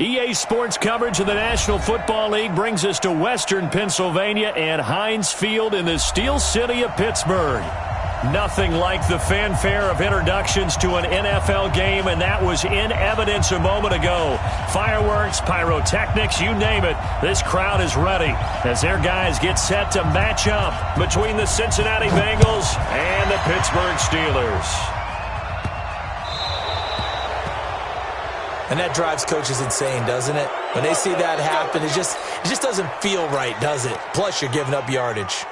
EA Sports coverage of the National Football League brings us to Western Pennsylvania and Heinz Field in the Steel City of Pittsburgh. Nothing like the fanfare of introductions to an NFL game, and that was in evidence a moment ago. Fireworks, pyrotechnics, you name it. This crowd is ready as their guys get set to match up between the Cincinnati Bengals and the Pittsburgh Steelers. And that drives coaches insane, doesn't it? When they see that happen, it just doesn't feel right, does it? Plus, you're giving up yardage.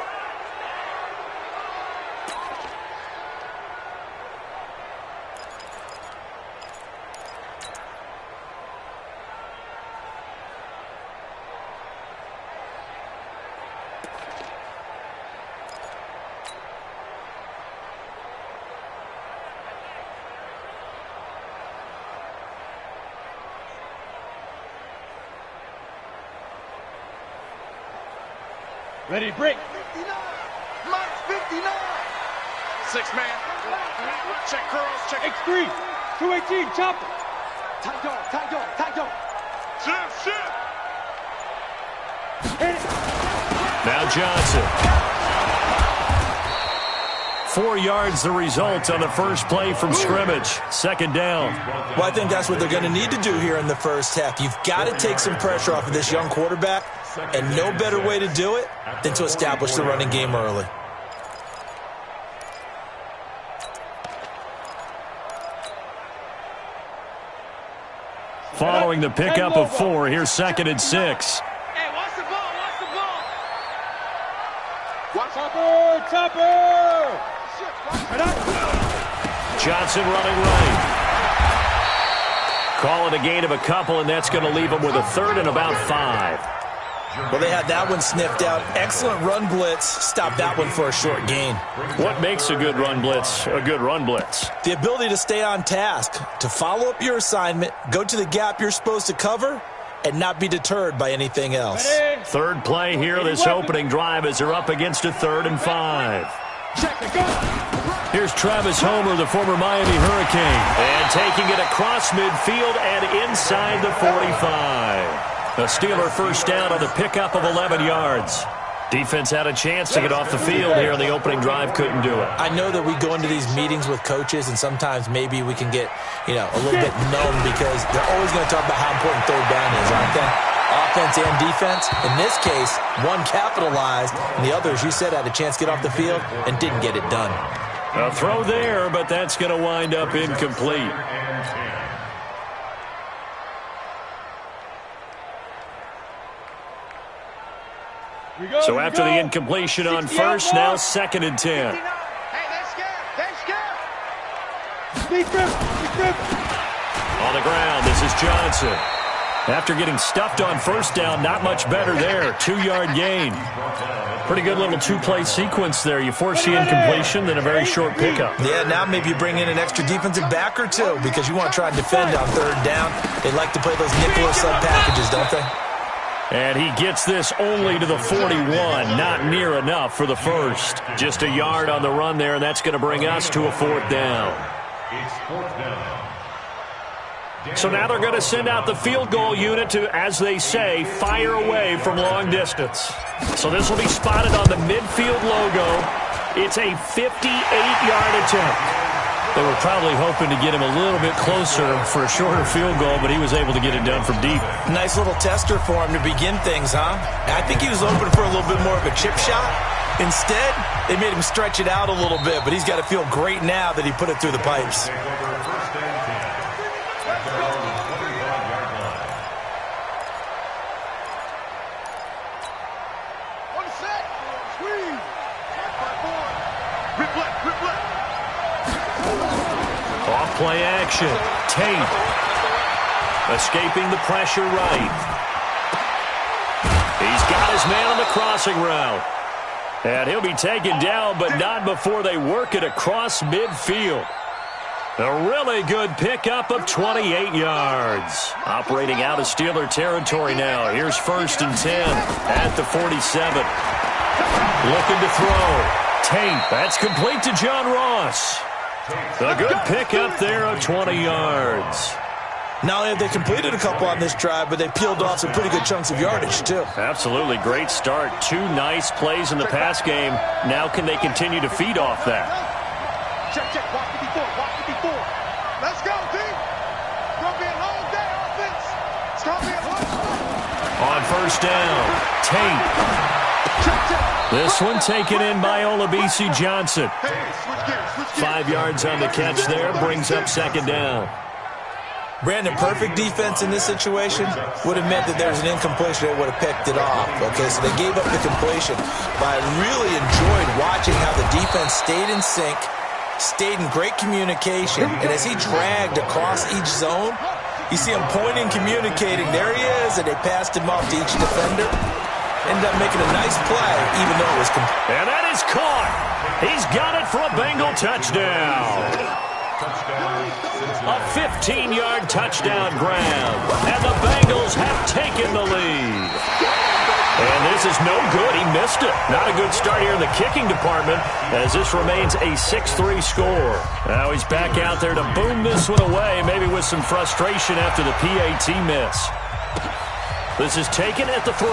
Ready, break. 59. Mike, 59. 6-man. Check curls, check. X3. 218, chopper. Tight dog, tight dog, tight dog. Shift. Now Johnson. 4 yards the result on the first play from scrimmage. Second down. Well, I think that's what they're going to need to do here in the first half. You've got to take some pressure off of this young quarterback, and no better way to do it than to establish the running game early. Following the pickup of 4, here's 2nd and 6. Hey, watch the ball, watch the ball. Chopper. Johnson running right. Calling a gain of a couple, and that's going to leave him with a 3rd and about 5. Well, they had that one sniffed out. Excellent run blitz. Stop that one for a short gain. What makes a good run blitz a good run blitz? The ability to stay on task, to follow up your assignment, go to the gap you're supposed to cover, and not be deterred by anything else. Third play here, this opening drive, as they're up against a 3rd and 5. Here's Travis Homer, the former Miami Hurricane, and taking it across midfield and inside the 45. A Steeler first down on the pickup of 11 yards. Defense had a chance to get off the field here on the opening drive, couldn't do it. I know that we go into these meetings with coaches, and sometimes maybe we can get, a little bit numb because they're always going to talk about how important third down is, aren't they? Offense and defense. In this case, one capitalized, and the other, as you said, had a chance to get off the field and didn't get it done. A throw there, but that's going to wind up incomplete. So after the incompletion on first, now 2nd and 10. Hey, they're scared. Big grip. On the ground, this is Johnson. After getting stuffed on first down, not much better there. 2-yard gain. Pretty good little 2-play sequence there. You force the incompletion, then a very short pickup. Yeah, now maybe you bring in an extra defensive back or two because you want to try and defend on 3rd down. They like to play those nickel or sub packages, don't they? And he gets this only to the 41. Not near enough for the first. Just a yard on the run there, and that's going to bring us to a 4th down. So now they're going to send out the field goal unit to, as they say, fire away from long distance. So this will be spotted on the midfield logo. It's a 58-yard attempt. They were probably hoping to get him a little bit closer for a shorter field goal, but he was able to get it done from deep. Nice little tester for him to begin things, huh? I think he was hoping for a little bit more of a chip shot. Instead, they made him stretch it out a little bit, but he's got to feel great now that he put it through the pipes. Play action. Tate. Escaping the pressure right. He's got his man on the crossing route. And he'll be taken down, but not before they work it across midfield. A really good pickup of 28 yards. Operating out of Steeler territory now. Here's 1st and 10 at the 47. Looking to throw. Tate. That's complete to John Ross. A good pickup there of 20 yards. Not only have they completed a couple on this drive, but they peeled off some pretty good chunks of yardage, too. Absolutely. Great start. 2 nice plays in the pass game. Now can they continue to feed off that? Check, check. Watch it before. Watch it before. Let's go, team. It's going to be a long day, offense. It's going to be a long day. On first down, Tate. Check, check. This one taken in by Olabisi Johnson. Hey, switch gears. Switch gears. 5 yards on the catch there. Brings up second down. Brandon, perfect defense in this situation would have meant that there was an incompletion. They would have picked it off. Okay, so they gave up the completion. But I really enjoyed watching how the defense stayed in sync, stayed in great communication, and as he dragged across each zone, you see him pointing, communicating. There he is, and they passed him off to each defender. Ended up making a nice play, even though it was complete. And that is caught. He's got it for a Bengal touchdown. A 15-yard touchdown grab. And the Bengals have taken the lead. And this is no good. He missed it. Not a good start here in the kicking department as this remains a 6-3 score. Now he's back out there to boom this one away, maybe with some frustration after the PAT miss. This is taken at the 3.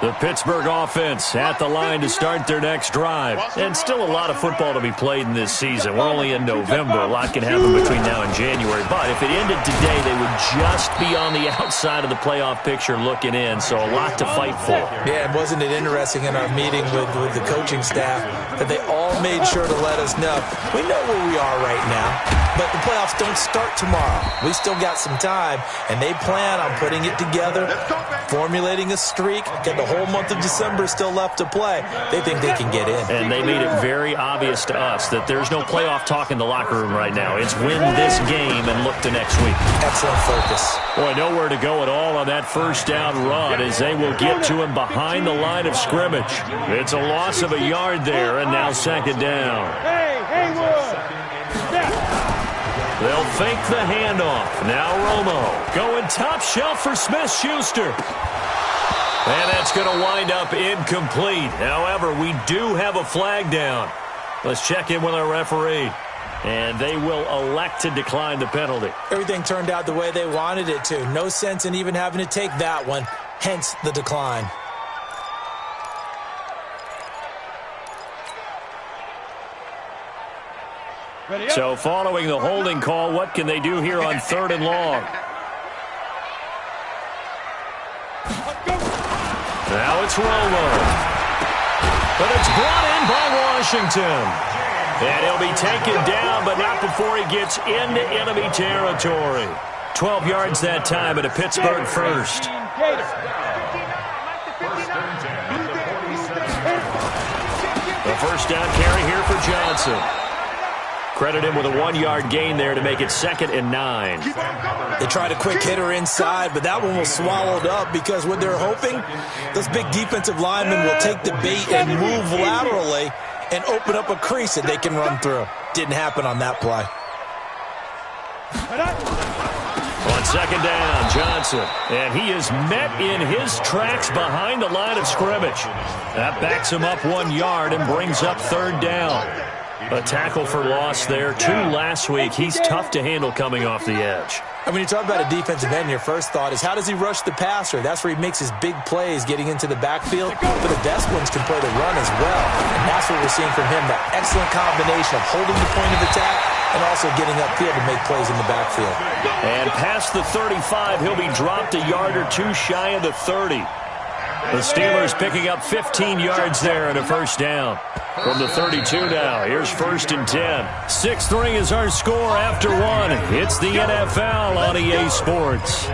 The Pittsburgh offense at the line to start their next drive. And still a lot of football to be played in this season. We're only in November. A lot can happen between now and January. But if it ended today, they would just be on the outside of the playoff picture looking in. So a lot to fight for. Yeah, and wasn't it interesting in our meeting with the coaching staff that they all made sure to let us know, we know where we are right now, but the playoffs don't start tomorrow. We still got some time, and they plan on putting it together, formulating a streak, get the whole month of December still left to play. They think they can get in. And they made it very obvious to us that there's no playoff talk in the locker room right now. It's win this game and look to next week. Excellent focus. Boy, nowhere to go at all on that first down run as they will get to him behind the line of scrimmage. It's a loss of a yard there, and now second down. Hey, Haywood. They'll fake the handoff. Now Romo going top shelf for Smith-Schuster. And that's going to wind up incomplete. However, we do have a flag down. Let's check in with our referee. And they will elect to decline the penalty. Everything turned out the way they wanted it to. No sense in even having to take that one. Hence the decline. So following the holding call, what can they do here on 3rd and long? Now it's Romo. But it's brought in by Washington. And he'll be taken down, but not before he gets into enemy territory. 12 yards that time at a Pittsburgh first. The first down carry here for Johnson. Credit him with a 1-yard gain there to make it 2nd and 9. They tried a quick hitter inside, but that one was swallowed up because what they're hoping, those big defensive linemen will take the bait and move laterally and open up a crease that they can run through. Didn't happen on that play. On second down, Johnson. And he is met in his tracks behind the line of scrimmage. That backs him up 1 yard and brings up 3rd down. A tackle for loss there. 2 last week. He's tough to handle coming off the edge. And when you talk about a defensive end, your first thought is how does he rush the passer? That's where he makes his big plays getting into the backfield. But the best ones can play the run as well. And that's what we're seeing from him, that excellent combination of holding the point of attack and also getting upfield to make plays in the backfield. And past the 35, he'll be dropped a yard or 2 shy of the 30. The Steelers picking up 15 yards there and a first down. From the 32 now, here's 1st and 10. 6-3 is our score after 1. It's the NFL on EA Sports.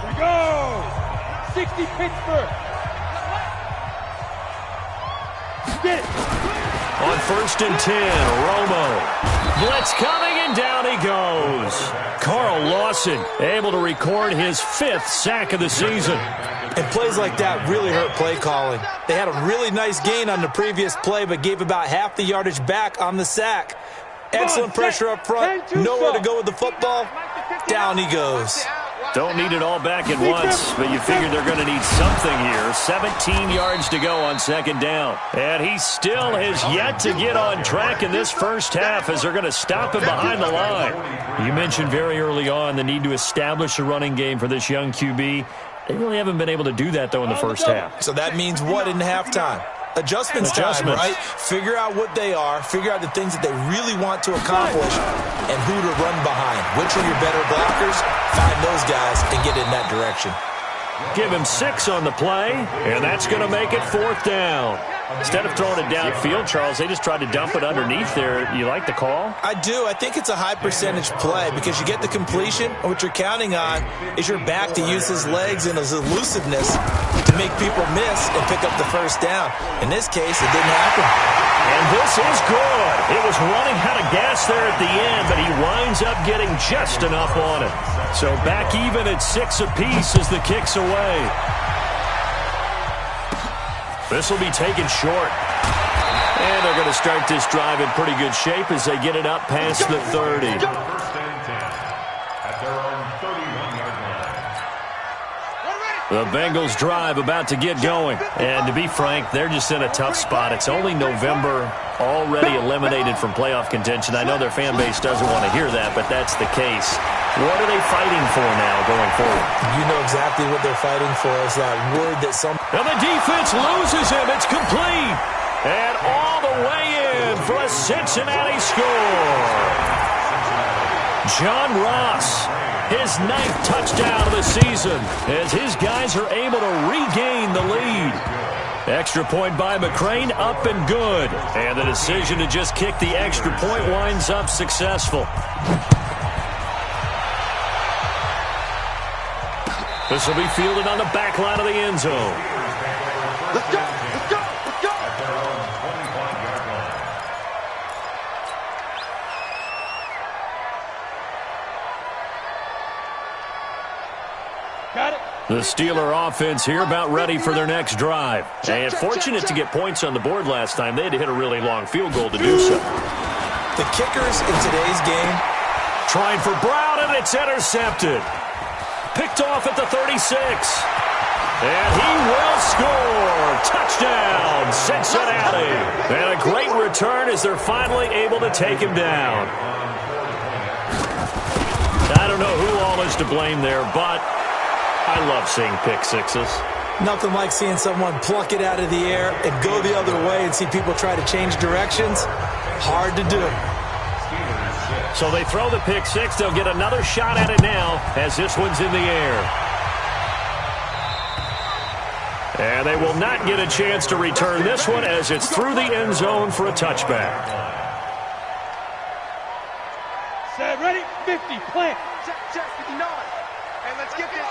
We go. 60 Pittsburgh. Get it. On 1st and 10, Romo. Blitz coming, and down he goes. Carl Lawson able to record his 5th sack of the season. And plays like that really hurt play calling. They had a really nice gain on the previous play, but gave about half the yardage back on the sack. Excellent pressure up front. Nowhere to go with the football. Down he goes. Don't need it all back at once, but you figure they're going to need something here. 17 yards to go on 2nd down. And he still has yet to get on track in this first half as they're going to stop him behind the line. You mentioned very early on the need to establish a running game for this young QB. They really haven't been able to do that, though, in the first half. So that means what in halftime? Adjustments time, right? Figure out what they are, figure out the things that they really want to accomplish, and who to run behind. Which are your better blockers? Find those guys and get in that direction. Give him 6 on the play, and that's going to make it 4th down. Instead of throwing it downfield, Charles, they just tried to dump it underneath there. You like the call? I do. I think it's a high-percentage play because you get the completion, and what you're counting on is your back to use his legs and his elusiveness to make people miss and pick up the first down. In this case, it didn't happen. And this is good. It was running out of gas there at the end, but he winds up getting just enough on it. So back even at 6 apiece as the kick's away. This will be taken short. And they're going to start this drive in pretty good shape as they get it up past the 30. The Bengals drive about to get going. And to be frank, they're just in a tough spot. It's only November, already eliminated from playoff contention. I know their fan base doesn't want to hear that, but that's the case. What are they fighting for now going forward? You know exactly what they're fighting for. Is that word that some... And the defense loses him. It's complete. And all the way in for a Cincinnati score. John Ross, his 9th touchdown of the season, as his guys are able to regain the lead. Extra point by McCrane, up and good. And the decision to just kick the extra point winds up successful. This will be fielded on the back line of the end zone. Let's go, let's go, let's go. Got it. The Steeler offense here about ready for their next drive. And fortunate to get points on the board last time. They had to hit a really long field goal to do so. The kickers in today's game. Trying for Brown, and it's intercepted. Picked off at the 36. And he will score. Touchdown, Cincinnati. And a great return as they're finally able to take him down. I don't know who all is to blame there, but I love seeing pick sixes. Nothing like seeing someone pluck it out of the air and go the other way and see people try to change directions. Hard to do. So they throw the pick six. They'll get another shot at it now as this one's in the air. And they will not get a chance to return this one as it's through the end zone for a touchback. Set, ready, 50, plant. Check, 59. And let's get this,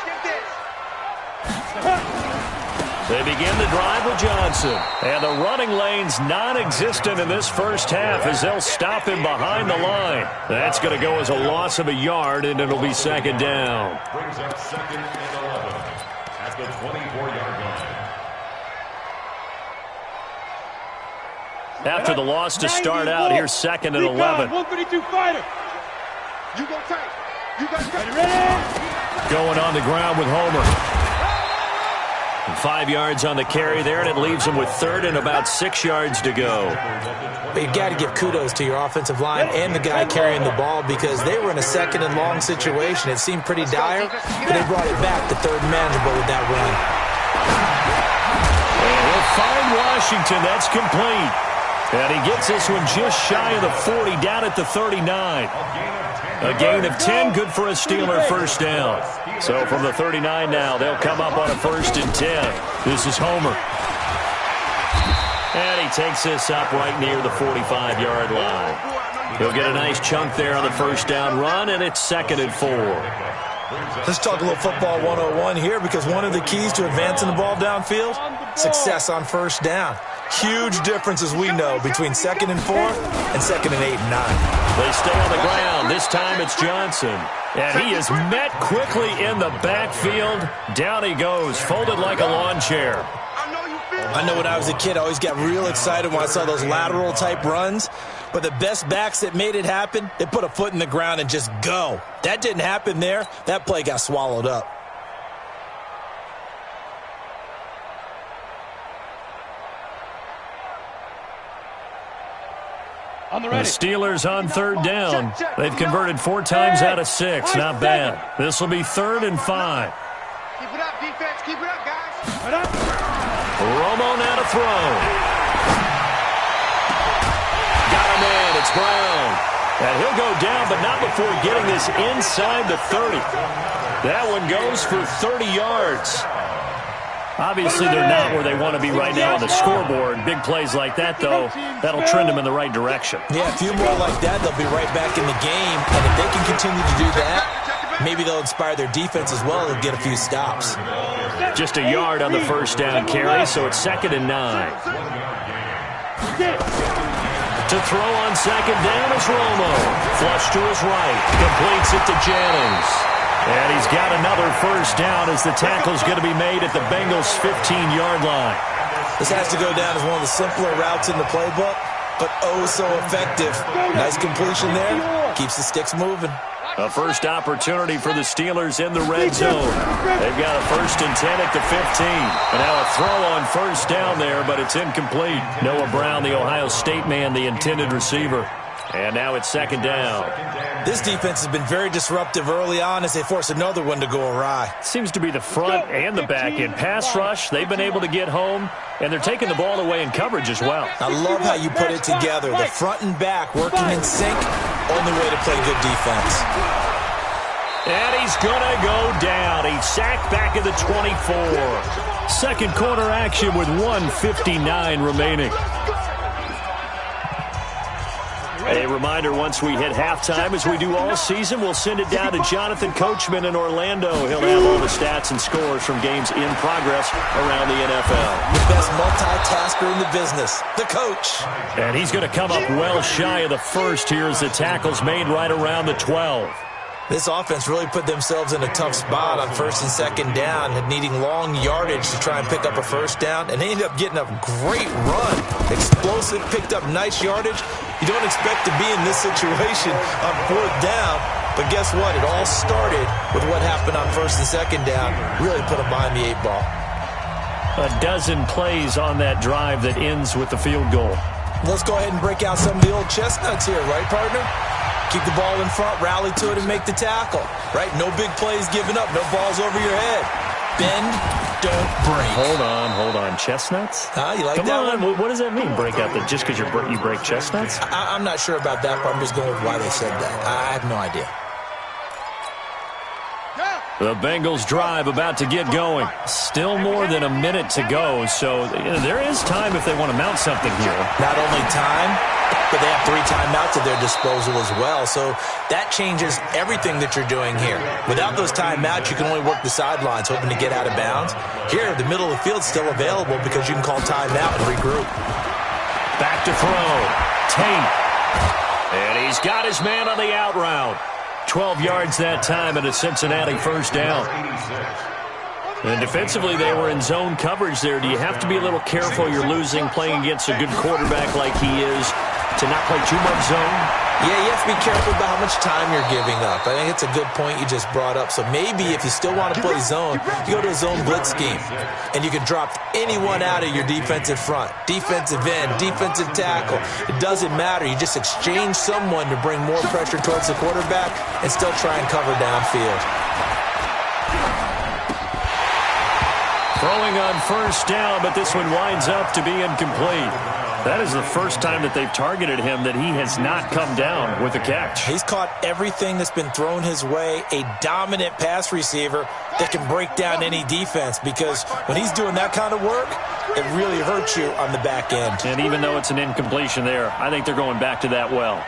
They begin the drive with Johnson. And the running lane's non-existent in this first half as they'll stop him behind the line. That's going to go as a loss of a yard, and it'll be second down. Brings up second and 11 at the 24-yard line. After the loss to start out, here's second and 11. 132 fighter. You go tight. You got tight. Ready? Going on the ground with Homer. 5 yards on the carry there, and it leaves him with third and about 6 yards to go. But you've got to give kudos to your offensive line and the guy carrying the ball because they were in a second and long situation. It seemed pretty dire, but they brought it back to third and manageable with that run. And he'll find Washington. That's complete. And he gets this one just shy of the 40, down at the 39. A gain of 10, good for a Steeler first down. So from the 39 now, they'll come up on a 1st and 10. This is Homer. And he takes this up right near the 45-yard line. He'll get a nice chunk there on the first down run, and it's 2nd and 4. Let's talk a little football 101 here because one of the keys to advancing the ball downfield, success on first down. Huge difference, as we know, between 2nd and 4 and 2nd and 8 and 9. They stay on the ground. This time it's Johnson. And he is met quickly in the backfield. Down he goes, folded like a lawn chair. I know when I was a kid, I always got real excited when I saw those lateral-type runs. But the best backs that made it happen, they put a foot in the ground and just go. That didn't happen there. That play got swallowed up. The Steelers on third down. They've converted 4 times out of 6. Not bad. This will be 3rd and 5. Keep it up, defense. Keep it up, guys. Romo now to throw. Got him in. It's Brown. And he'll go down, but not before getting this inside the 30. That one goes for 30 yards. Obviously, they're not where they want to be right now on the scoreboard. Big plays like that, though, that'll trend them in the right direction. Yeah, a few more like that, they'll be right back in the game. And if they can continue to do that, maybe they'll inspire their defense as well and get a few stops. Just a yard on the first down carry, so it's 2nd and 9. To throw on 2nd down is Romo. Flush to his right. Completes it to Jennings. And he's got another first down as the tackle's going to be made at the Bengals' 15-yard line. This has to go down as one of the simpler routes in the playbook, but oh so effective. Nice completion there. Keeps the sticks moving. A first opportunity for the Steelers in the red zone. They've got a 1st and 10 at the 15. And now a throw on first down there, but it's incomplete. Noah Brown, the Ohio State man, the intended receiver. And now it's 2nd down. This defense has been very disruptive early on as they force another one to go awry. Seems to be the front and the back end. Pass rush, they've been able to get home, and they're taking the ball away in coverage as well. I love how you put it together. The front and back working in sync, only way to play good defense. And he's going to go down. He's sacked back at the 24. Second quarter action with 1:59 remaining. A reminder, once we hit halftime, as we do all season, we'll send it down to Jonathan Coachman in Orlando. He'll have all the stats and scores from games in progress around the NFL. The best multitasker in the business, the coach. And he's going to come up well shy of the first here as the tackle's made right around the 12. This offense really put themselves in a tough spot on 1st and 2nd down, needing long yardage to try and pick up a first down, and they ended up getting a great run. Explosive, picked up nice yardage. You don't expect to be in this situation on 4th down, but guess what? It all started with what happened on 1st and 2nd down. Really put them behind the 8 ball. A dozen plays on that drive that ends with the field goal. Let's go ahead and break out some of the old chestnuts here, right, partner? Keep the ball in front, rally to it, and make the tackle. Right? No big plays given up. No balls over your head. Bend, don't break. Hold on. Chestnuts? You like Come that on. one? What does that mean, break out? Just because you break chestnuts? I'm not sure about that part. I'm just going with why they said that. I have no idea. The Bengals drive about to get going. Still more than a minute to go, so there is time if they want to mount something here. Not only time, but they have 3 timeouts at their disposal as well, so that changes everything that you're doing here. Without those timeouts, you can only work the sidelines, hoping to get out of bounds. Here, the middle of the field's still available because you can call timeout and regroup. Back to throw. Tate. And he's got his man on the out route. 12 yards that time and a Cincinnati first down. And defensively, they were in zone coverage there. Do you have to be a little careful? You're losing playing against a good quarterback like he is to not play too much zone? Yeah, you have to be careful about how much time you're giving up. I think it's a good point you just brought up. So maybe if you still want to play zone, you go to a zone blitz scheme. And you can drop anyone out of your defensive front. Defensive end, defensive tackle. It doesn't matter. You just exchange someone to bring more pressure towards the quarterback and still try and cover downfield. Throwing on first down, but this one winds up to be incomplete. That is the first time that they've targeted him that he has not come down with a catch. He's caught everything that's been thrown his way, a dominant pass receiver that can break down any defense, because when he's doing that kind of work, it really hurts you on the back end. And even though it's an incompletion there, I think they're going back to that well.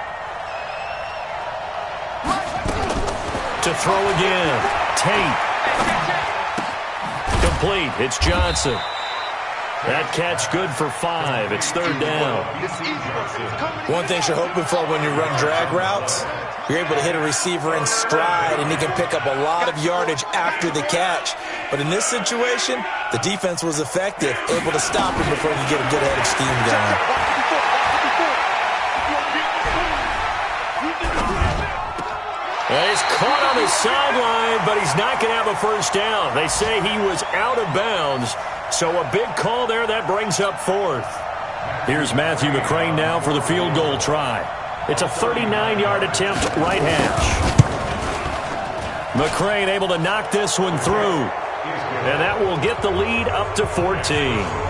To throw again, Tate. Complete. It's Johnson. That catch good for 5. It's third down. One thing you're hoping for when you run drag routes, you're able to hit a receiver in stride, and he can pick up a lot of yardage after the catch. But in this situation, the defense was effective, able to stop him before he could get a good head of steam going. He's caught on the sideline, but he's not going to have a first down. They say he was out of bounds. So a big call there. That brings up 4th. Here's Matthew McCrane now for the field goal try. It's a 39-yard attempt, right hash. McCrane able to knock this one through. And that will get the lead up to 14.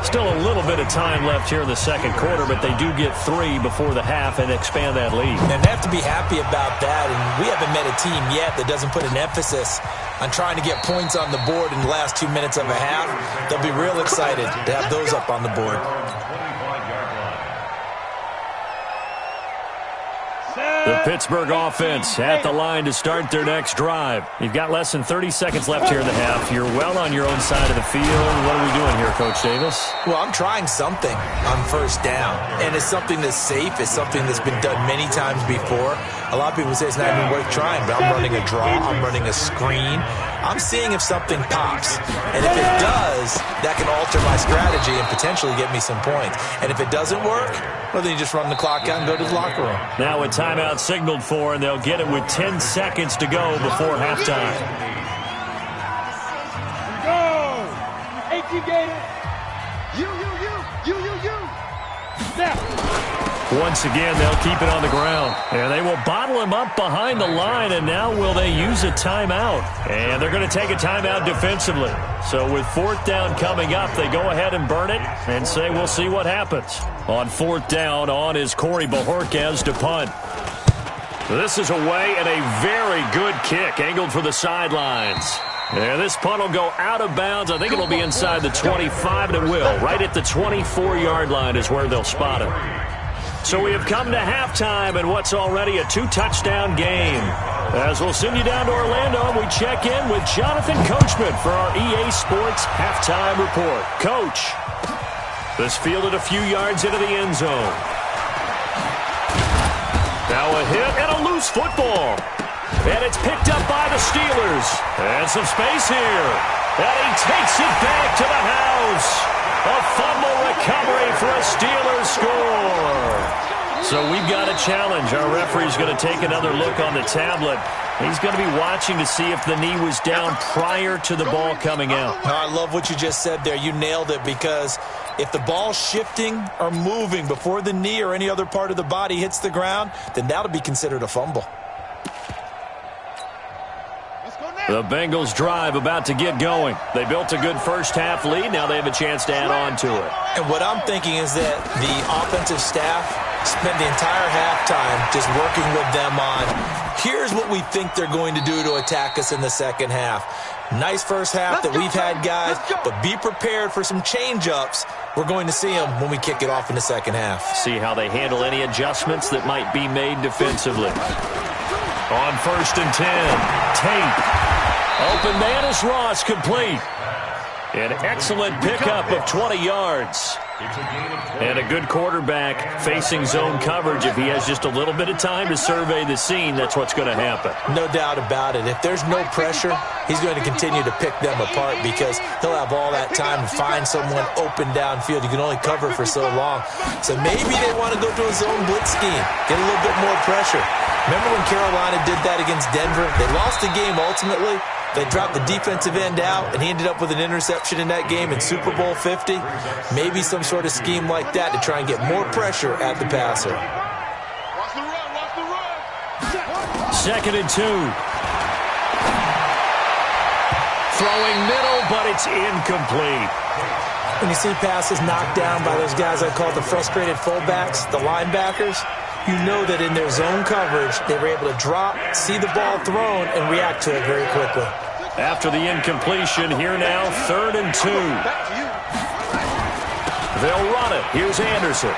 Still a little bit of time left here in the second quarter, but they do get 3 before the half and expand that lead. And they have to be happy about that, and we haven't met a team yet that doesn't put an emphasis on trying to get points on the board in the last 2 minutes of a half. They'll be real excited to have those up on the board. The Pittsburgh offense at the line to start their next drive. You've got less than 30 seconds left here in the half. You're well on your own side of the field. What are we doing here, Coach Davis? Well, I'm trying something on first down, and it's something that's safe. It's something that's been done many times before. A lot of people say it's not even worth trying, but I'm running a draw. I'm running a screen. I'm seeing if something pops, and if it does, that can alter my strategy and potentially get me some points. And if it doesn't work, well, then you just run the clock out and go to the locker room. Now a timeout signaled for, and they'll get it with 10 seconds to go before halftime. Go! 18 Gators! You! Step! Once again, they'll keep it on the ground. And they will bottle him up behind the line, and now will they use a timeout? And they're going to take a timeout defensively. So with 4th down coming up, they go ahead and burn it and say we'll see what happens. On 4th down, on is Corey Bojorquez to punt. This is away, and a very good kick angled for the sidelines. And this punt will go out of bounds. I think it'll be inside the 25, and it will. Right at the 24-yard line is where they'll spot it. So we have come to halftime in what's already a 2-touchdown game. As we'll send you down to Orlando, and we check in with Jonathan Coachman for our EA Sports Halftime Report. Coach, this fielded a few yards into the end zone. Now a hit and a loose football. And it's picked up by the Steelers. And some space here. And he takes it back to the house. A fumble recovery for a Steelers score. So we've got a challenge. Our referee's going to take another look on the tablet. He's going to be watching to see if the knee was down prior to the ball coming out. I love what you just said there. You nailed it, because if the ball's shifting or moving before the knee or any other part of the body hits the ground, then that'll be considered a fumble. The Bengals drive about to get going. They built a good first half lead. Now they have a chance to add on to it. And what I'm thinking is that the offensive staff spent the entire halftime just working with them on, here's what we think they're going to do to attack us in the second half. Nice first half that we've had, guys, but be prepared for some change-ups. We're going to see them when we kick it off in the second half. See how they handle any adjustments that might be made defensively. On 1st and 10, Tate. Open man is Ross, complete. An excellent pickup of 20 yards. And a good quarterback facing zone coverage. If he has just a little bit of time to survey the scene, that's what's going to happen. No doubt about it. If there's no pressure, he's going to continue to pick them apart, because he'll have all that time to find someone open downfield. You can only cover for so long. So maybe they want to go to a zone blitz scheme, get a little bit more pressure. Remember when Carolina did that against Denver? They lost the game ultimately. They dropped the defensive end out, and he ended up with an interception in that game in Super Bowl 50. Maybe some sort of scheme like that to try and get more pressure at the passer. Watch the run. 2nd and 2. Throwing middle, but it's incomplete. When you see passes knocked down by those guys I call the frustrated fullbacks, the linebackers, you know that in their zone coverage, they were able to drop, see the ball thrown, and react to it very quickly. After the incompletion, here now, 3rd and 2. They'll run it. Here's Anderson.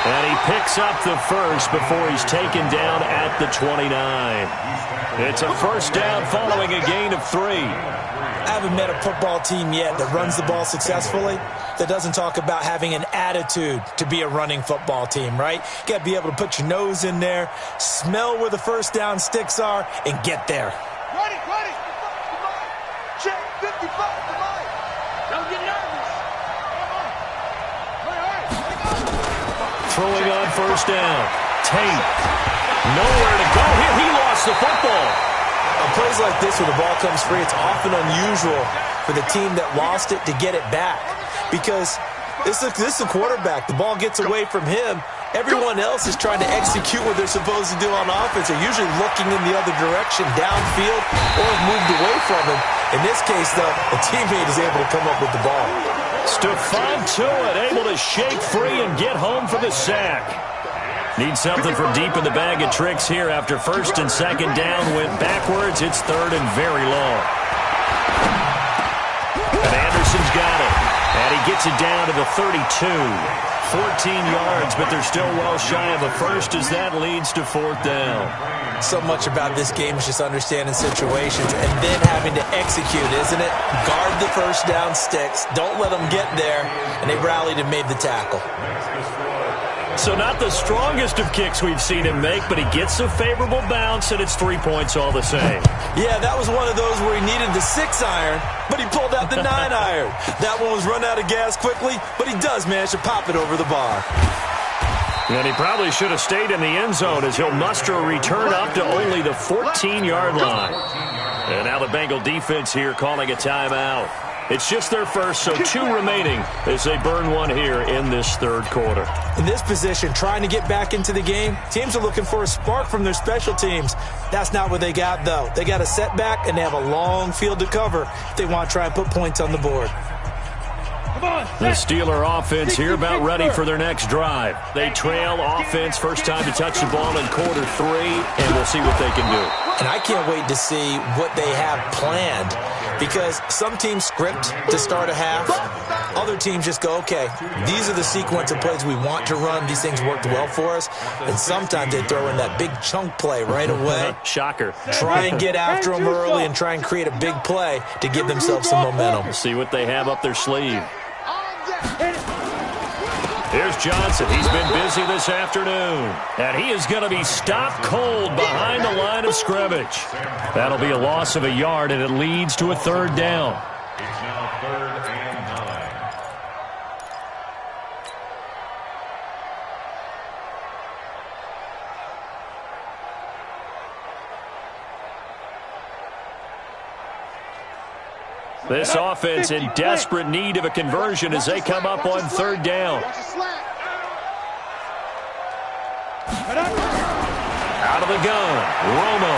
And he picks up the first before he's taken down at the 29. It's a first down following a gain of 3. I haven't met a football team yet that runs the ball successfully that doesn't talk about having an attitude to be a running football team, right? You got to be able to put your nose in there, smell where the first down sticks are, and get there. Ready. Check 55 to mine. Don't get nervous. All right, Throwing on first down. Tate. Nowhere to go here. He lost the football. On plays like this where the ball comes free, it's often unusual for the team that lost it to get it back. Because this is a quarterback. The ball gets away from him. Everyone else is trying to execute what they're supposed to do on offense. They're usually looking in the other direction, downfield, or have moved away from him. In this case, though, a teammate is able to come up with the ball. Stephon Tuitt able to shake free and get home for the sack. Need something from deep in the bag of tricks here after first and second down went backwards. It's third and very long. And Anderson's got it. And he gets it down to the 32. 14 yards, but they're still well shy of a first as that leads to fourth down. So much about this game is just understanding situations and then having to execute, isn't it? Guard the first down sticks. Don't let them get there. And they rallied and made the tackle. So not the strongest of kicks we've seen him make, but he gets a favorable bounce, and it's 3 points all the same. Yeah, that was one of those where he needed the 6-iron, but he pulled out the 9-iron. That one was run out of gas quickly, but he does manage to pop it over the bar. And he probably should have stayed in the end zone as he'll muster a return up to only the 14-yard line. And now the Bengal defense here calling a timeout. It's just their first, so 2 remaining as they burn one here in this third quarter. In this position, trying to get back into the game, teams are looking for a spark from their special teams. That's not what they got, though. They got a setback, and they have a long field to cover if they want to try and put points on the board. The Steeler offense here about ready for their next drive. They trail offense, first time to touch the ball in quarter 3, and we'll see what they can do. And I can't wait to see what they have planned, because some teams script to start a half. Other teams just go, okay, these are the sequence of plays we want to run. These things worked well for us. And sometimes they throw in that big chunk play right away. Shocker. Try and get after them early and try and create a big play to give themselves some momentum. We'll see what they have up their sleeve. Here's Johnson. He's been busy this afternoon. And he is going to be stopped cold behind the line of scrimmage. That'll be a loss of a yard, and it leads to a third down. It's now 3rd and 9. This offense in desperate need of a conversion as they come up on third down. Out of the gun, Romo.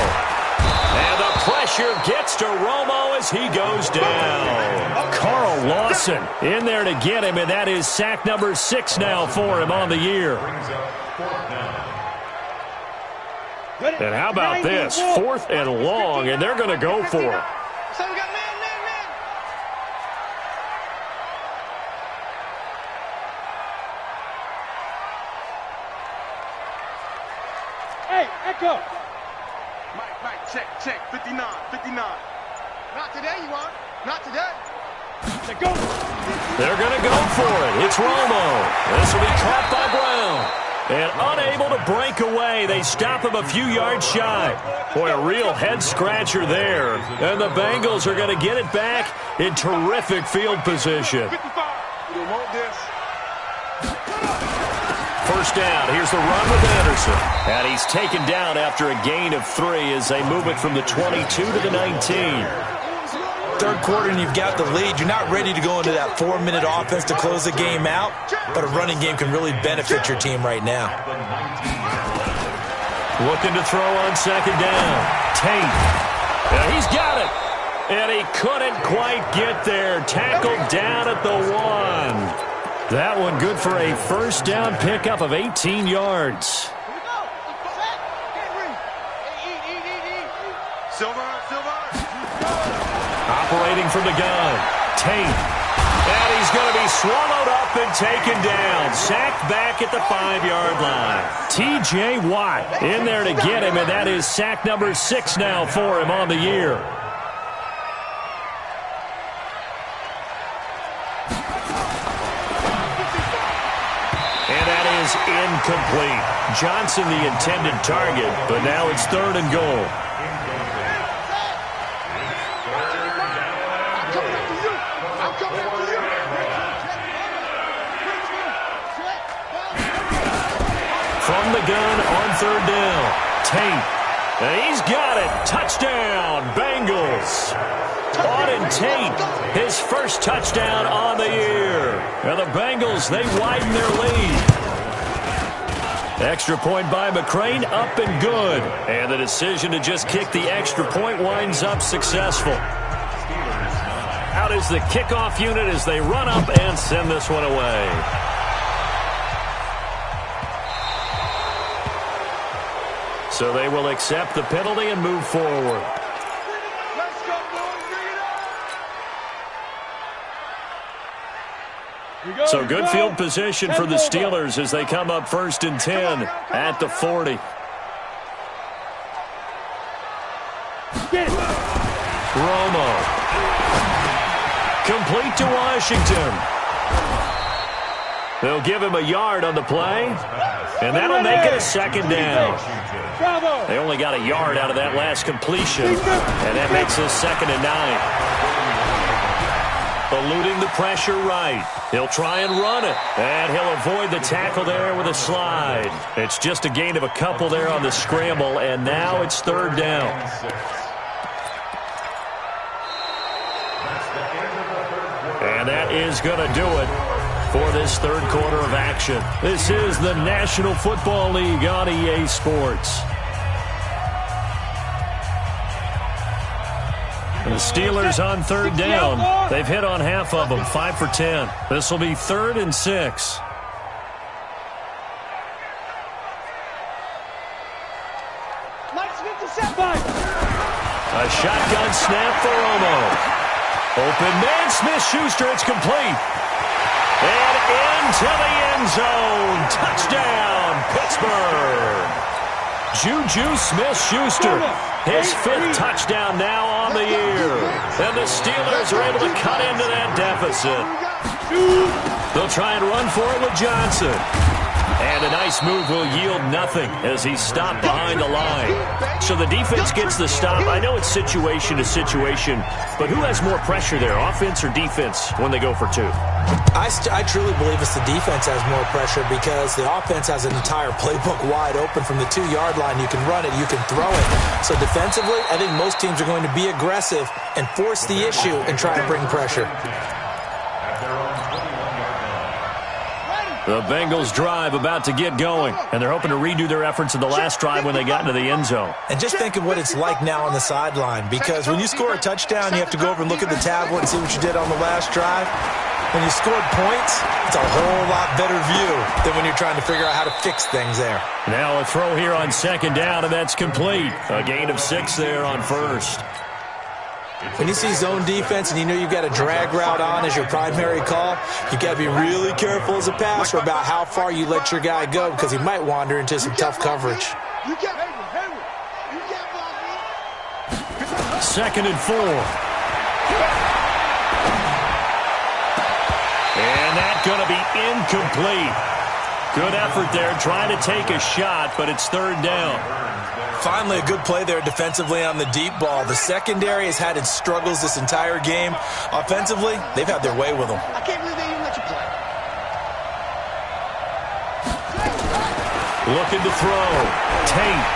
And the pressure gets to Romo as he goes down. Carl Lawson in there to get him, and that is sack number 6 now for him on the year. And how about this? 4th and long, and they're going to go for it. Hey, Echo. Mike, check, 59. Not today, you are. Not today. Let's go. They're going to go for it. It's Romo. This will be caught by Brown. And unable to break away, they stop him a few yards shy. Boy, a real head-scratcher there. And the Bengals are going to get it back in terrific field position. 55. You want this. First down. Here's the run with Anderson. And he's taken down after a gain of 3 as they move it from the 22 to the 19. Third quarter and you've got the lead. You're not ready to go into that 4-minute offense to close the game out, but a running game can really benefit your team right now. Looking to throw on second down. Tate. And he's got it. And he couldn't quite get there. Tackled down at the 1. That one good for a first down pickup of 18 yards. Silver. Operating from the gun. Tate. And he's going to be swallowed up and taken down. Sacked back at the 5-yard line. T.J. Watt in there to get him, and that is sack number 6 now for him on the year. And that is incomplete. Johnson the intended target, but now it's 3rd and goal. From the gun on 3rd down, Tate. And he's got it. Touchdown, Bengals. Auden Tate, his first touchdown on the year. And the Bengals, they widen their lead. Extra point by McCrane, up and good. And the decision to just kick the extra point winds up successful. Out is the kickoff unit as they run up and send this one away. So they will accept the penalty and move forward. So good field position for the Steelers as they come up 1st and 10 at the 40. Romo. Complete to Washington. They'll give him a yard on the play, and that'll make it a 2nd down. They only got a yard out of that last completion, and that makes it 2nd and 9. Eluding the pressure right. He'll try and run it, and he'll avoid the tackle there with a slide. It's just a gain of a couple there on the scramble, and now it's 3rd down. And that is going to do it for this 3rd quarter of action. This is the National Football League on EA Sports. The Steelers on 3rd down. They've hit on half of them, 5 for 10. This will be 3rd and 6. A shotgun snap for Romo. Open man, Smith-Schuster, it's complete. And into the end zone. Touchdown, Pittsburgh. Juju Smith-Schuster, his 5th touchdown now on the year. And the Steelers are able to cut into that deficit. They'll try and run for it with Johnson. And a nice move will yield nothing as he's stopped behind the line. So the defense gets the stop. I know it's situation to situation, but who has more pressure there, offense or defense, when they go for 2? I truly believe it's the defense has more pressure because the offense has an entire playbook wide open from the 2-yard line. You can run it, you can throw it. So defensively, I think most teams are going to be aggressive and force the issue and try to bring pressure. The Bengals drive about to get going, and they're hoping to redo their efforts in the last drive when they got into the end zone. And just think of what it's like now on the sideline, because when you score a touchdown, you have to go over and look at the tablet and see what you did on the last drive. When you scored points, it's a whole lot better view than when you're trying to figure out how to fix things there. Now a throw here on 2nd down, and that's complete. A gain of 6 there on 1st. When you see zone defense and you know you've got a drag route on as your primary call, you've got to be really careful as a passer about how far you let your guy go because he might wander into some tough coverage. 2nd and 4. And that's going to be incomplete. Good effort there trying to take a shot, but it's 3rd down. Finally, a good play there defensively on the deep ball. The secondary has had its struggles this entire game. Offensively, they've had their way with them. I can't believe they even let you play. Looking to throw. Tate.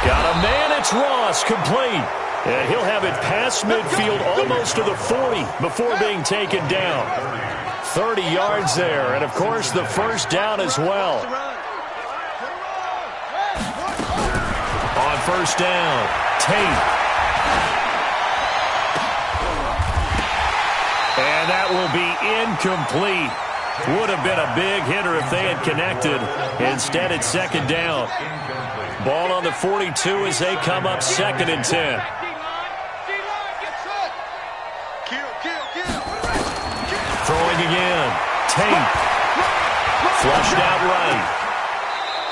Got a man, it's Ross, complete. And he'll have it past midfield almost to the 40 before being taken down. 30 yards there, and of course the 1st down as well. On 1st down, Tate. And that will be incomplete. Would have been a big hitter if they had connected. Instead, it's 2nd down. Ball on the 42 as they come up 2nd and 10. Tate. Flushed out right.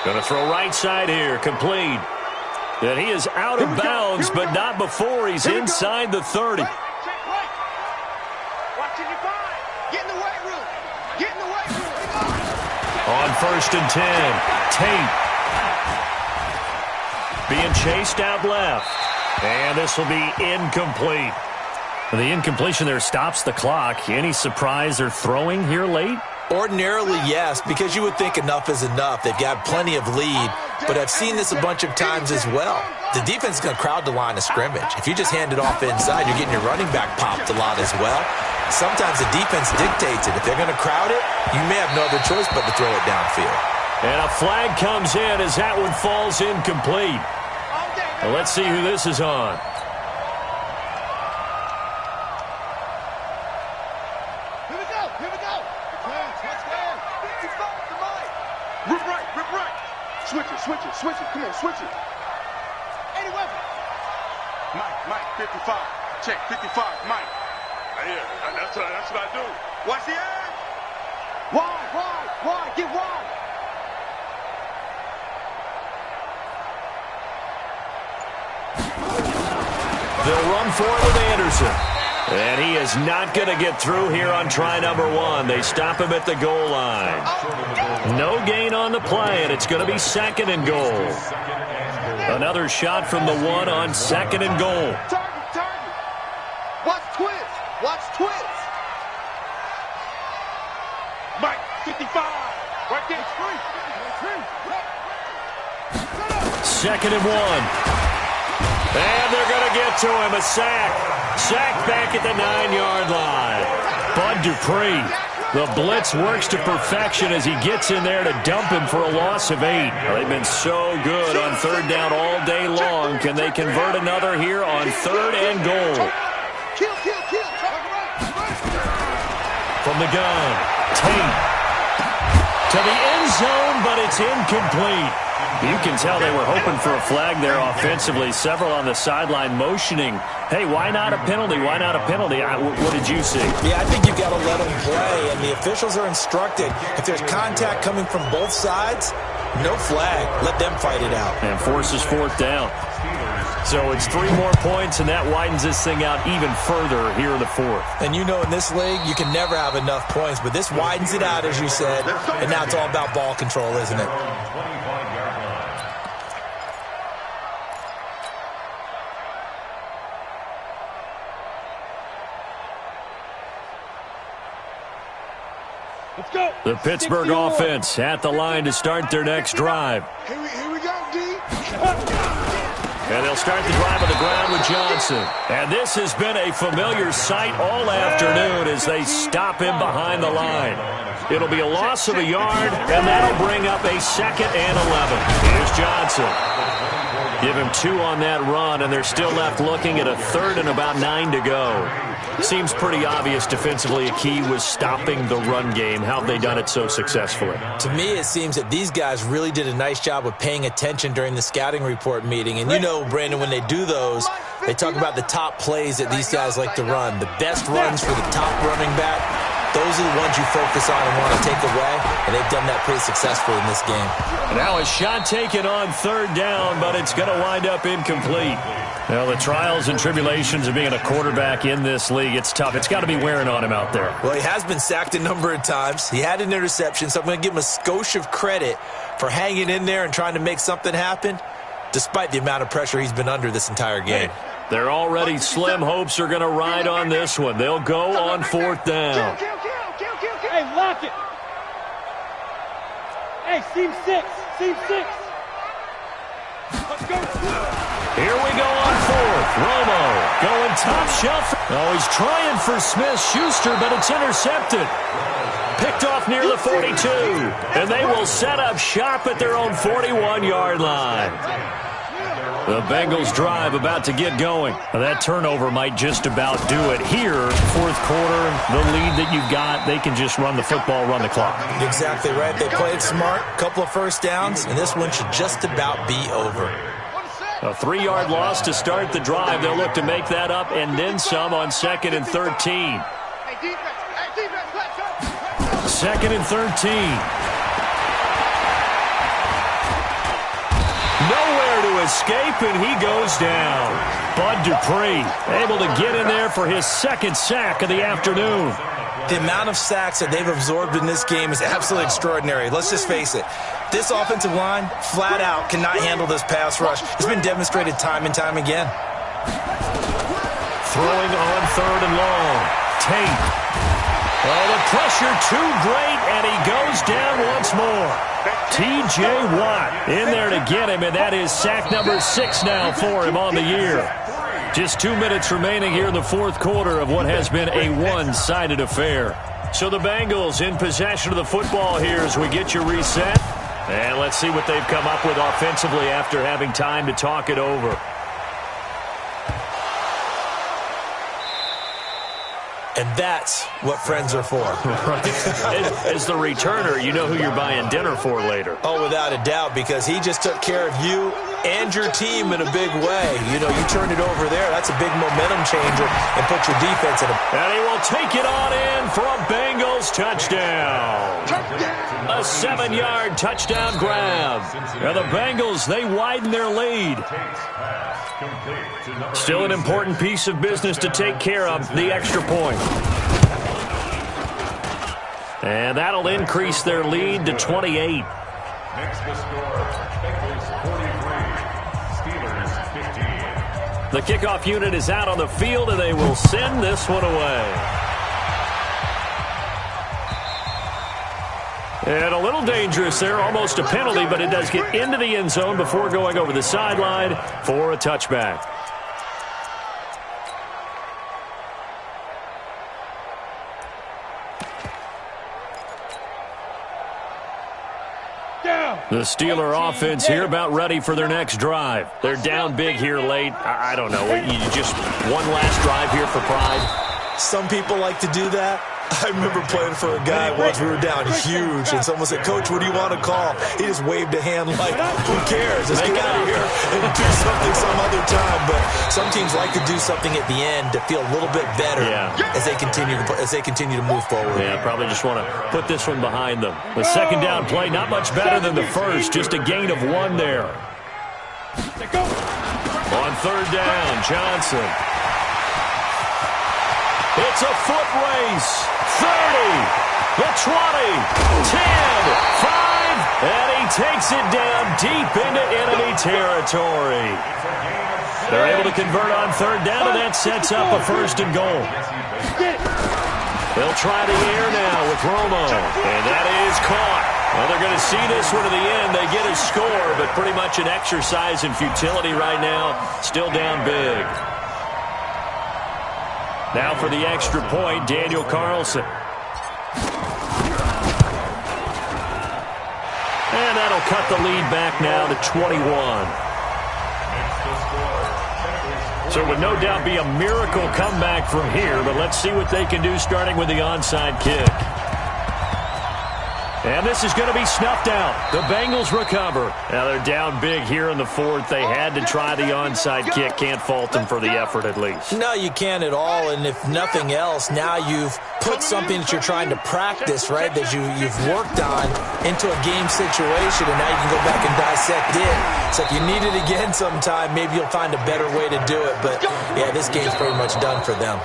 Going to throw right side here. Complete. And he is out of bounds, but not before he's inside the 30. Watching your mind. Get in the weight room. Get in the weight room. On 1st and 10, Tate. Being chased out left. And this will be incomplete. The incompletion there stops the clock. Any surprise they're throwing here late? Ordinarily, yes, because you would think enough is enough. They've got plenty of lead, but I've seen this a bunch of times as well. The defense is going to crowd the line of scrimmage. If you just hand it off inside, you're getting your running back popped a lot as well. Sometimes the defense dictates it. If they're going to crowd it, you may have no other choice but to throw it downfield. And a flag comes in as that one falls incomplete. Well, let's see who this is on. Switch it. Come on, switch it. 80 weapon. Mike, 55. Check, 55. Mike. Yeah, that's what I do. Watch the edge. Wide. Get wide. They'll run for it with Anderson. And he is not going to get through here on try number 1. They stop him at the goal line. No gain on the play, and it's going to be 2nd and goal. Another shot from the 1 on 2nd and goal. Target. Watch twist. Mike, 55. Right there, free. 2nd and 1. And they're going to get to him. A sack. Sack back at the 9-yard line. Bud Dupree. The blitz works to perfection as he gets in there to dump him for a loss of 8. They've been so good on 3rd down all day long. Can they convert another here on 3rd and goal? Kill. From the gun, Tate. To the end zone, but it's incomplete. You can tell they were hoping for a flag there offensively. Several on the sideline motioning, hey, why not a penalty? Why not a penalty? What did you see? Yeah, I think you've got to let them play, and the officials are instructed. If there's contact coming from both sides, no flag. Let them fight it out. And forces 4th down. So it's 3 more points, and that widens this thing out even further here in the 4th. And you know in this league, you can never have enough points, but this widens it out, as you said, and now it's all about ball control, isn't it? Let's go. The Pittsburgh offense at the line to start their next drive. Here we go, D. And they'll start the drive on the ground with Johnson. And this has been a familiar sight all afternoon as they stop him behind the line. It'll be a loss of a yard, and that'll bring up a 2nd and 11. Here's Johnson. Give him 2 on that run, and they're still left looking at a 3rd and about 9 to go. Seems pretty obvious defensively a key was stopping the run game. How have they done it so successfully? To me, it seems that these guys really did a nice job of paying attention during the scouting report meeting. And you know, Brandon, when they do those, they talk about the top plays that these guys like to run. The best runs for the top running back, those are the ones you focus on and want to take away. And they've done that pretty successfully in this game. Now a shot taken on 3rd down, but it's going to wind up incomplete. Well, the trials and tribulations of being a quarterback in this league, it's tough. It's got to be wearing on him out there. Well, he has been sacked a number of times. He had an interception, so I'm going to give him a skosh of credit for hanging in there and trying to make something happen, despite the amount of pressure he's been under this entire game. Their already slim hopes are going to ride on this one. They'll go on 4th down. Kill. Hey, lock it. Hey, seam 6. Let's go. Here we go on 4th. Romo going top shelf. Oh, he's trying for Smith-Schuster, but it's intercepted. Picked off near the 42. And they will set up shop at their own 41-yard line. The Bengals drive about to get going. That turnover might just about do it here. 4th quarter, the lead that you've got, they can just run the football, run the clock. Exactly right. They played smart, couple of 1st downs, and this one should just about be over. A 3-yard loss to start the drive. They'll look to make that up and then some on 2nd and 13. 2nd and 13. Nowhere to escape, and he goes down. Bud Dupree able to get in there for his 2nd sack of the afternoon. The amount of sacks that they've absorbed in this game is absolutely extraordinary. Let's just face it. This offensive line, flat out, cannot handle this pass rush. It's been demonstrated time and time again. Throwing on 3rd and long. Tate. Oh, the pressure too great, and he goes down once more. T.J. Watt in there to get him, and that is sack number 6 now for him on the year. Just 2 minutes remaining here in the 4th quarter of what has been a one-sided affair. So the Bengals in possession of the football here as we get you reset. And let's see what they've come up with offensively after having time to talk it over. And that's what friends are for. Right. As the returner, you know who you're buying dinner for later. Oh, without a doubt, because he just took care of you and your team in a big way. You know, you turned it over there. That's a big momentum changer and put your defense in a... And he will take it on in for a Bengals touchdown. A 7-yard touchdown grab. And the Bengals, they widen their lead. Still an important piece of business to take care of, the extra point. And that'll increase their lead to 28. Next to score, Bengals 43, Steelers 15. The kickoff unit is out on the field, and they will send this one away. And a little dangerous there, almost a penalty, but it does get into the end zone before going over the sideline for a touchback. The Steeler offense here about ready for their next drive. They're down big here late. I don't know. You just one last drive here for pride. Some people like to do that. I remember playing for a guy once. We were down huge, and someone said, "Coach, what do you want to call?" He just waved a hand like, "Who cares? Let's get out of here and do something some other time." But some teams like to do something at the end to feel a little bit better as they continue to move forward. Yeah, probably just want to put this one behind them. The 2nd down play, not much better than the first, just a gain of 1 there. On 3rd down, Johnson. It's a foot race. 30, the 20, 10, 5, and he takes it down deep into enemy territory. They're able to convert on 3rd down, and that sets up a 1st and goal. They'll try the air now with Romo, and that is caught. Well, they're going to see this one to the end. They get a score, but pretty much an exercise in futility right now. Still down big. Now for the extra point, Daniel Carlson. And that'll cut the lead back now to 21. So it would no doubt be a miracle comeback from here, but let's see what they can do starting with the onside kick. And this is going to be snuffed out. The Bengals recover. Now they're down big here in the 4th. They had to try the onside kick. Can't fault them for the effort at least. No, you can't at all. And if nothing else, now you've put something that you're trying to practice, right, that you've worked on into a game situation, and now you can go back and dissect it. So if you need it again sometime, maybe you'll find a better way to do it. But, yeah, this game's pretty much done for them.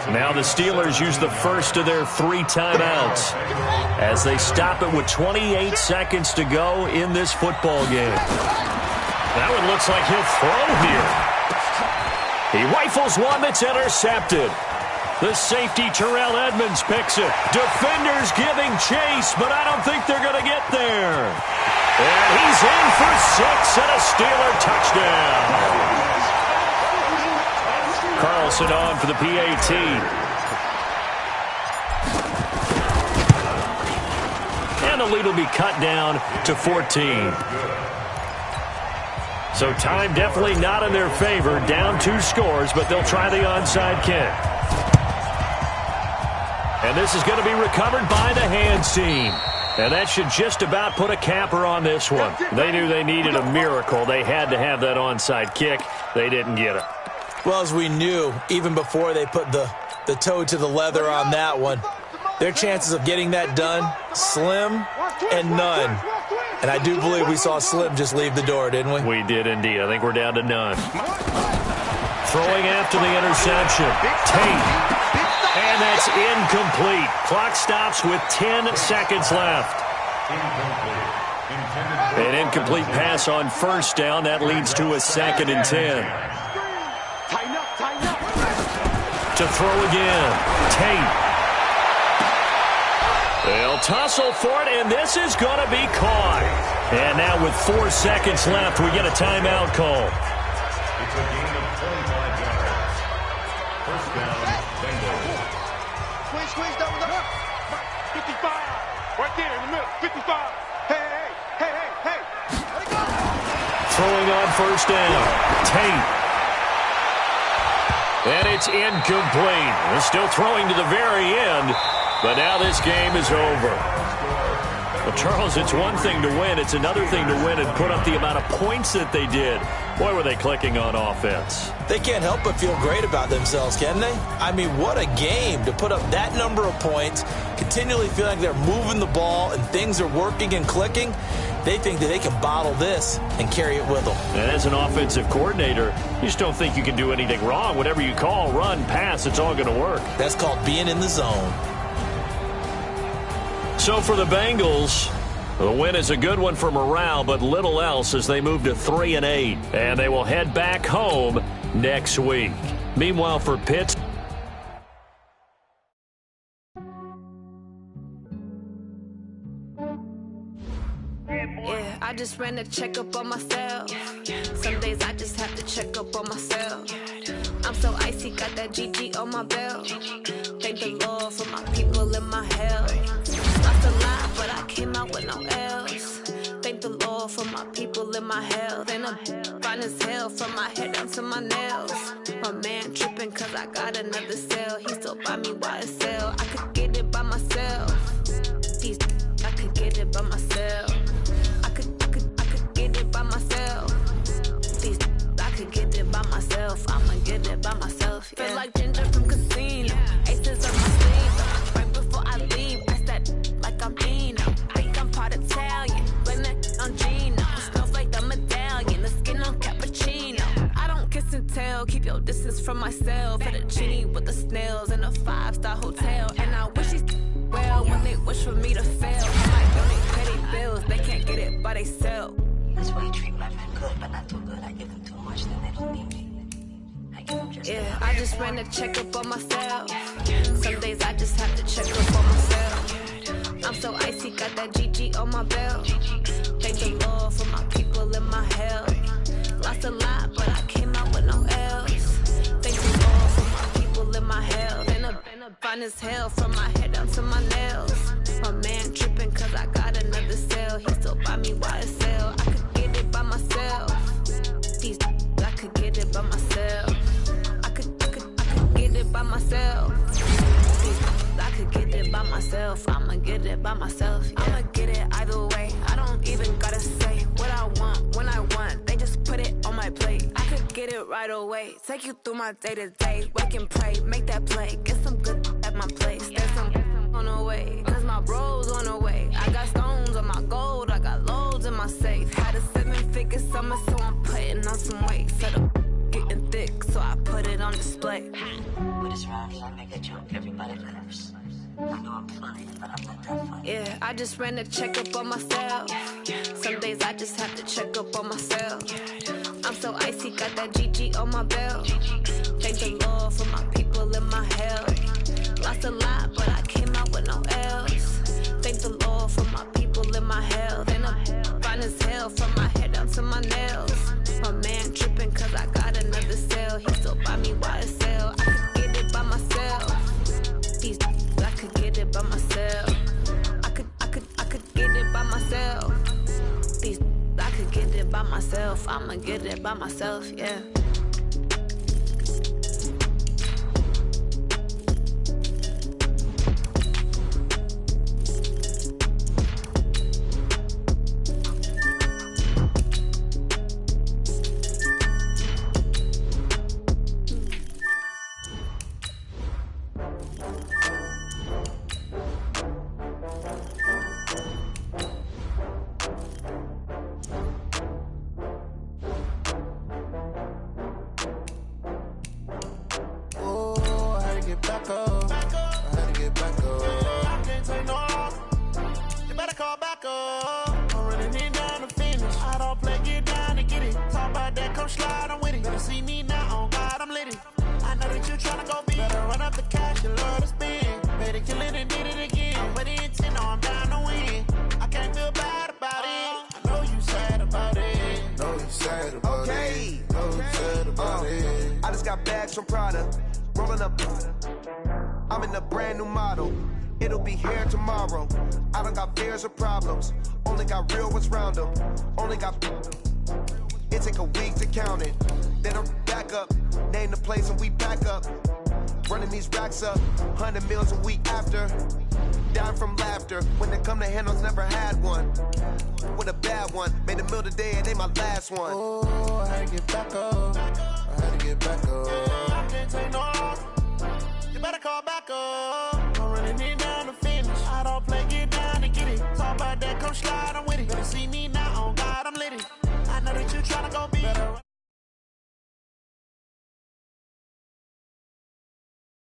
Now the Steelers use the first of their 3 timeouts as they stop it with 28 seconds to go in this football game. That one looks like he'll throw here. He rifles one that's intercepted. The safety Terrell Edmonds picks it. Defenders giving chase, but I don't think they're going to get there. And he's in for 6 and a Steeler touchdown. Carlson on for the PAT. And the lead will be cut down to 14. So time definitely not in their favor. Down 2 scores, but they'll try the onside kick. And this is going to be recovered by the hands team. And that should just about put a capper on this one. They knew they needed a miracle. They had to have that onside kick. They didn't get it. Well, as we knew, even before they put the toe to the leather on that one, Their chances of getting that done, slim and none. And I do believe we saw Slim just leave the door, didn't we? We did indeed. I think we're down to none. Throwing after the interception. Tate. And that's incomplete. Clock stops with 10 seconds left. An incomplete pass on first down. That leads to a 2nd and 10. To throw again. Tate. They'll tussle for it, and this is going to be caught. And now with 4 seconds left, we get a timeout call. It's a gain of 25 yards. First down, Bengals. Squeeze, double up. 55. Right there in the middle. 55. Hey. Let it go. Throwing on first down. Tate. And it's incomplete. They're still throwing to the very end, but now this game is over. Well, Charles, it's one thing to win. It's another thing to win and put up the amount of points that they did. Boy, were they clicking on offense. They can't help but feel great about themselves, can they? I mean, what a game to put up that number of points, continually feel like they're moving the ball and things are working and clicking. They think that they can bottle this and carry it with them. And as an offensive coordinator, you just don't think you can do anything wrong. Whatever you call, run, pass, it's all going to work. That's called being in the zone. So for the Bengals, the win is a good one for morale, but little else as they move to 3-8. And they will head back home next week. Meanwhile, for Pitts, yeah, I just ran a checkup on myself. Some days I just have to check up on myself. I'm so icy, got that GG on my belt. Thank the Lord for my people in my health. Lost a lot, but I came out with no else. Thank the Lord for my people in my health. And I'm fine as hell from my head down to my nails. My man tripping cause I got another cell. He still buy me YSL. I could get it by myself. These I could get it by myself. I could get it by myself. These I could get it by myself. I'ma get it by myself. Yeah. Feel like Ginger from Casino. Aces on my sleeve. Right before I leave, I that like I'm Dino. Think I'm part Italian. Blame that on Gino. Smells like the medallion. The skin on cappuccino. I don't kiss and tell. Keep your distance from myself. Fettuccine with the snails in a 5-star hotel. And I wish he's well when they wish for me to fail. I might donate petty bills. They can't get it by themselves. That's why you treat my men good, but not too good. I give them too much, then they don't need me. I give them just yeah, I just ran a checkup on myself. Some days I just have to check up on myself. I'm so icy, got that GG on my belt. Thank the Lord for my people in my health. Lost a lot, but I came out with no else. Thank the Lord for my people in my health. And I'm fine as hell from my head down to my nails. My man tripping cause I got another cell. He still buy me YSL. I could get it by myself. These I could get it by myself. I could get it by myself. These I could get it by myself. I'ma get it by myself. Yeah. I'ma get it either way. I don't even gotta say what I want when I want. They just put it on my plate. I could get it right away. Take you through my day to day. Wake and pray, make that play. Get some good at my place. There's some on the way. Cause my bro's on the way. I got stones on my gold. I got loads in my safe. Had a 7-figure summer, so I'm putting on some weight. Set up getting thick, so I put it on display. with this round here, I make a joke. Everybody laughs. I know I'm funny, but I'm not that funny. Yeah, I just ran a checkup on myself. Some days I just have to check up on myself. I'm so icy, got that GG on my belt. Thank the Lord for my people in my health. Lost a lot, but I came out with no else. Thank the Lord for my people in my health. And I'm fine as hell from my head down to my nails. My man tripping cause I got another cell. He still buy me YSL. I could get it by myself. These I could get it by myself. I could get it by myself. These I could get it by myself. I'ma get it by myself, yeah. that, come slide, I'm with it. Better see me now, on God, I'm lit it. I know that you tryna go big. Better run up the cash, you love to spend. Better kill it and did it again. I'm with the intent, no, I'm down to win. I can't feel bad about it. I know you sad about it. Know you sad about it. Know you sad about it. I just got bags from Prada. Rolling up. I'm in a brand new model. It'll be here tomorrow. I don't got fears or problems. Only got real ones round them. Only got. It take a week to count it. Then I'm back up. Name the place and we back up. Running these racks up. 100 meals a week after. Dying from laughter. When they come to handles, never had one. With a bad one. Made a meal today and they my last one. Oh, I had to get back up. I had to get back up. I can't take no loss. You better call back up. I'm running it down to finish. I don't play, get down to get it. Talk about that, come slide, I'm with it. Better see me now, on God, I'm lit it. I know that you tryna go